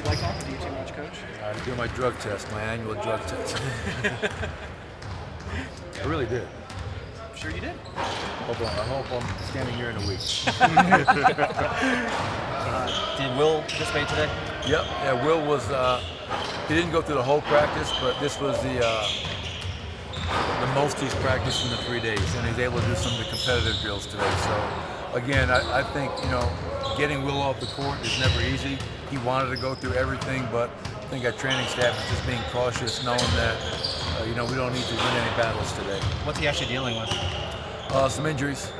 like talking to you too much, Coach. I had to do my drug test, my annual drug test. I really did. Sure you did. Hold on, I hope I'm standing here in a week. Did Will participate today? Yep, yeah, Will was, he didn't go through the whole practice, but this was the most he's practiced in the 3 days, and he's able to do some of the competitive drills today. So, again, I think, getting Will off the court is never easy. He wanted to go through everything, but I think our training staff is just being cautious, knowing that, we don't need to win any battles today. What's he actually dealing with? Some injuries.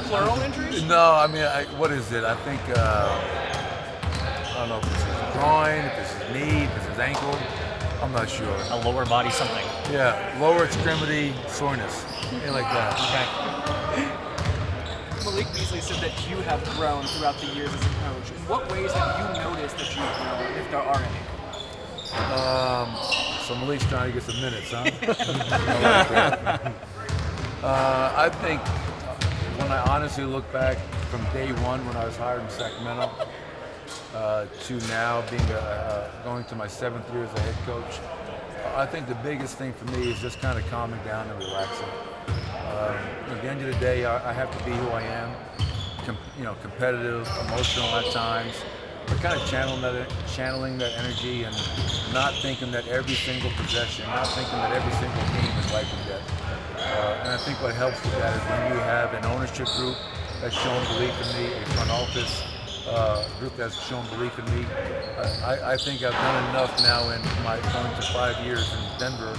Plural injuries? No, I mean, what is it? I think, I don't know if it's his groin, if it's his knee, if it's his ankle. I'm not sure. A lower body something. Yeah, lower extremity soreness, something like that. Okay. Malik Beasley said that you have grown throughout the years as a coach. In what ways have you noticed that you've grown, if there are any? So Malik's trying to get some minutes, huh? I think when I honestly look back from day one when I was hired in Sacramento to now being going to my 7th year as a head coach, I think the biggest thing for me is just kind of calming down and relaxing. At the end of the day, I have to be who I am, competitive, emotional at times, but kind of channeling that energy and not thinking that every single possession, not thinking that every single game is life and death. And I think what helps with that is when you have an ownership group that's shown belief in me, a front office group that's shown belief in me. I think I've done enough now in my going to 5 years in Denver.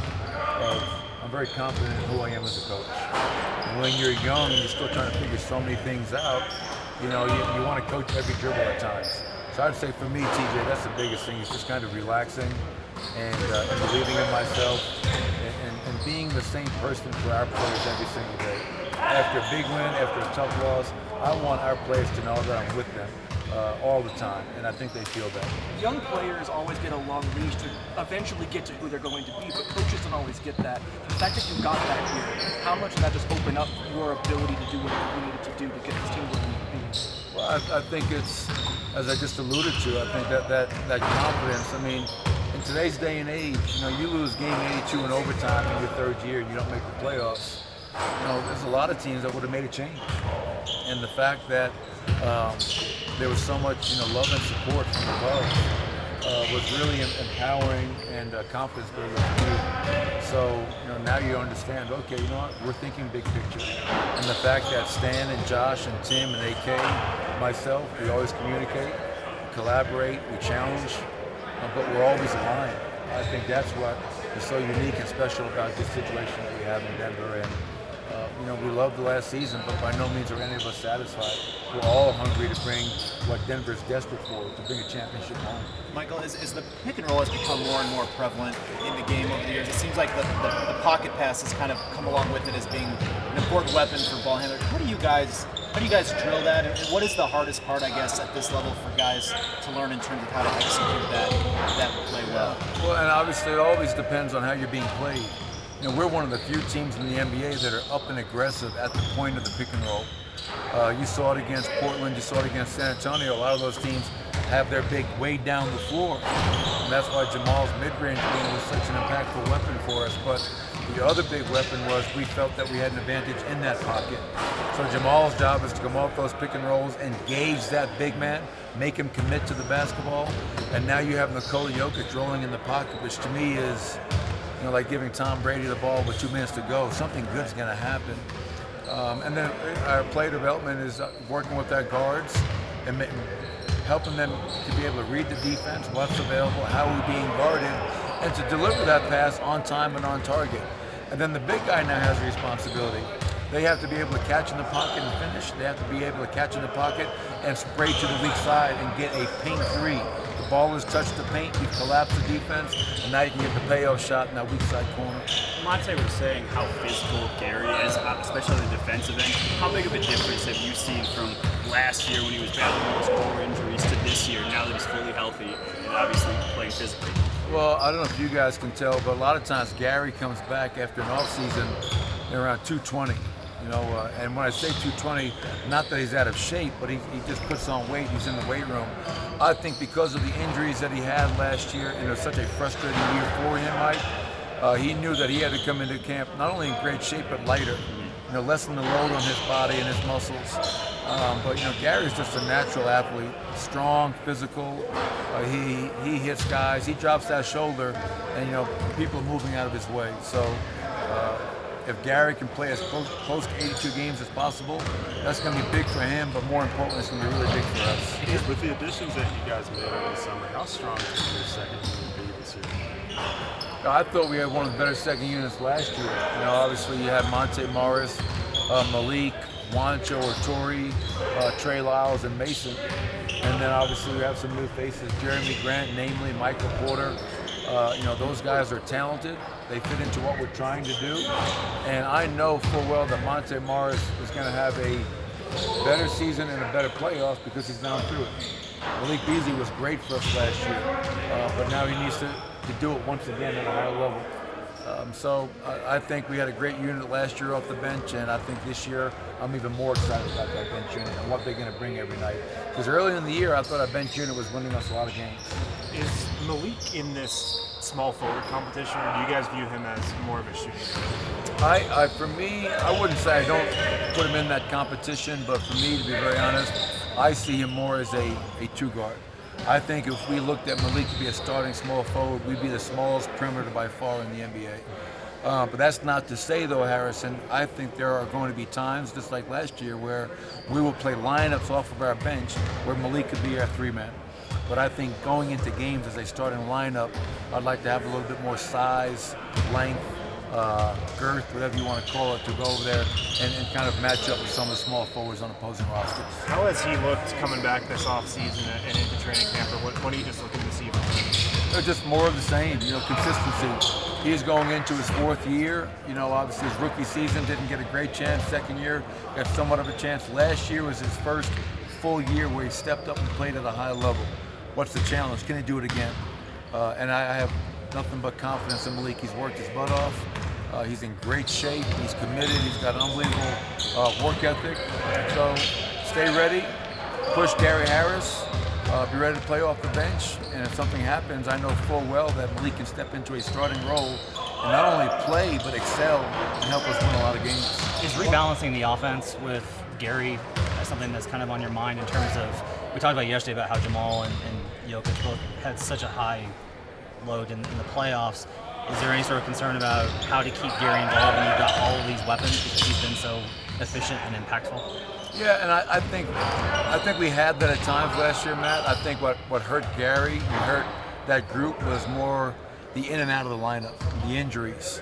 I'm very confident in who I am as a coach. And when you're young and you're still trying to figure so many things out, you want to coach every dribble at times. So I'd say for me, TJ, that's the biggest thing, is just kind of relaxing and believing in myself and being the same person for our players every single day. After a big win, after a tough loss, I want our players to know that I'm with them all the time, and I think they feel that. Young players always get a long leash to eventually get to who they're going to be, but coaches don't always get that. The fact that you got that here, how much did that just open up your ability to do whatever you needed to do to get this team where you need to be? Well, I think it's, as I just alluded to, I think that confidence, I mean, in today's day and age, you lose game 82 in overtime in your 3rd year and you don't make the playoffs. There's a lot of teams that would have made a change. And the fact that there was so much, love and support from above was really empowering and confidence building for me. So, now you understand, okay, we're thinking big picture. And the fact that Stan and Josh and Tim and AK, myself, we always communicate, collaborate, we challenge, but we're always aligned. I think that's what is so unique and special about this situation that we have in Denver. And we loved the last season, but by no means are any of us satisfied. We're all hungry to bring what Denver's desperate for, to bring a championship home. Michael, as the pick and roll has become more and more prevalent in the game over the years, it seems like the pocket pass has kind of come along with it as being an important weapon for ball handlers. How do you guys drill that? And what is the hardest part, I guess, at this level for guys to learn in terms of how to execute that play well? Well, and obviously it always depends on how you're being played. We're one of the few teams in the NBA that are up and aggressive at the point of the pick and roll. You saw it against Portland, you saw it against San Antonio. A lot of those teams have their big way down the floor. And that's why Jamal's mid-range game was such an impactful weapon for us. But the other big weapon was we felt that we had an advantage in that pocket. So Jamal's job is to come off those pick and rolls, engage that big man, make him commit to the basketball. And now you have Nikola Jokic rolling in the pocket, which to me is like giving Tom Brady the ball with 2 minutes to go. Something good's going to happen. And then our play development is working with our guards and helping them to be able to read the defense, what's available, how we're being guarded, and to deliver that pass on time and on target. And then the big guy now has a responsibility. They have to be able to catch in the pocket and finish. They have to be able to catch in the pocket and spray to the weak side and get a paint 3. The ball has touched the paint, you collapse the defense, and now you can get the payoff shot in that weak side corner. Monte was saying how physical Gary is, especially on the defensive end. How big of a difference have you seen from last year when he was battling those core injuries to this year, now that he's fully healthy and obviously playing physically? Well, I don't know if you guys can tell, but a lot of times Gary comes back after an offseason around 220. And when I say 220, not that he's out of shape, but he just puts on weight. He's in the weight room. I think because of the injuries that he had last year, and it was such a frustrating year for him, Mike, he knew that he had to come into camp not only in great shape but lighter. Lessen the load on his body and his muscles. But Gary's just a natural athlete, strong, physical. He hits guys. He drops that shoulder, and people are moving out of his way. So if Gary can play as close to 82 games as possible, that's going to be big for him. But more importantly, it's going to be really big for us. With the additions that you guys made over the summer, how strong can your second unit be this year? I thought we had one of the better second units last year. Obviously you had Monte Morris, Malik, Juancho, Torrey, Trey Lyles, and Mason. And then obviously we have some new faces, Jeremy Grant, namely Michael Porter. Those guys are talented. They fit into what we're trying to do. And I know full well that Monte Morris is going to have a better season and a better playoff because he's gone through it. Malik Beasley was great for us last year, but now he needs to do it once again at a higher level. So I think we had a great unit last year off the bench, and I think this year I'm even more excited about that bench unit and what they're going to bring every night. Because early in the year, I thought our bench unit was winning us a lot of games. Is Malik in this small forward competition, or do you guys view him as more of a shooting guard? For me, I wouldn't say I don't put him in that competition, but for me, to be very honest, I see him more as a two guard. I think if we looked at Malik to be a starting small forward, we'd be the smallest perimeter by far in the NBA. But that's not to say, though, Harrison, I think there are going to be times, just like last year, where we will play lineups off of our bench where Malik could be our three-man. But I think going into games as a starting lineup, I'd like to have a little bit more size, length, girth, whatever you want to call it, to go over there and kind of match up with some of the small forwards on opposing rosters. How has he looked coming back this offseason and into training camp, or what are you just looking to see from him? Just more of the same, consistency. He's going into his fourth year. Obviously his rookie season didn't get a great chance. Second year got somewhat of a chance. Last year was his first full year where he stepped up and played at a high level. What's the challenge? Can he do it again? And I have nothing but confidence in Malik. He's worked his butt off. He's in great shape. He's committed. He's got an unbelievable work ethic. So stay ready. Push Gary Harris. Be ready to play off the bench. And if something happens, I know full well that Malik can step into a starting role and not only play but excel and help us win a lot of games. Is rebalancing the offense with Gary something that's kind of on your mind in terms of, we talked about yesterday about how Jamal and Jokic both had such a high load in the playoffs. Is there any sort of concern about how to keep Gary involved when you've got all of these weapons because he's been so efficient and impactful? Yeah, and I think we had that at times last year, Matt. I think what hurt Gary and hurt that group was more the in and out of the lineup, the injuries.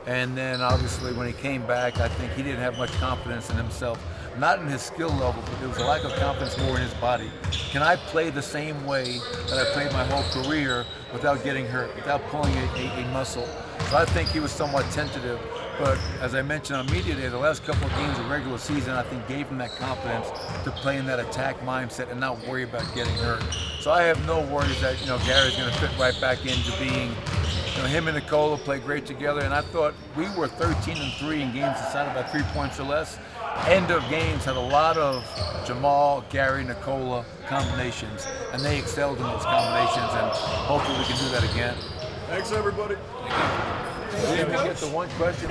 And then obviously when he came back, I think he didn't have much confidence in himself. Not in his skill level, but there was a lack of confidence more in his body. Can I play the same way that I played my whole career without getting hurt, without pulling a muscle? So I think he was somewhat tentative. But as I mentioned on media day, the last couple of games of regular season, I think gave him that confidence to play in that attack mindset and not worry about getting hurt. So I have no worries that Gary's going to fit right back into being. Him and Nikola play great together, and I thought we were 13-3 in games decided by 3 points or less. End of games had a lot of Jamal, Gary, Nikola combinations, and they excelled in those combinations, and hopefully we can do that again. Thanks, everybody. We didn't get the one question.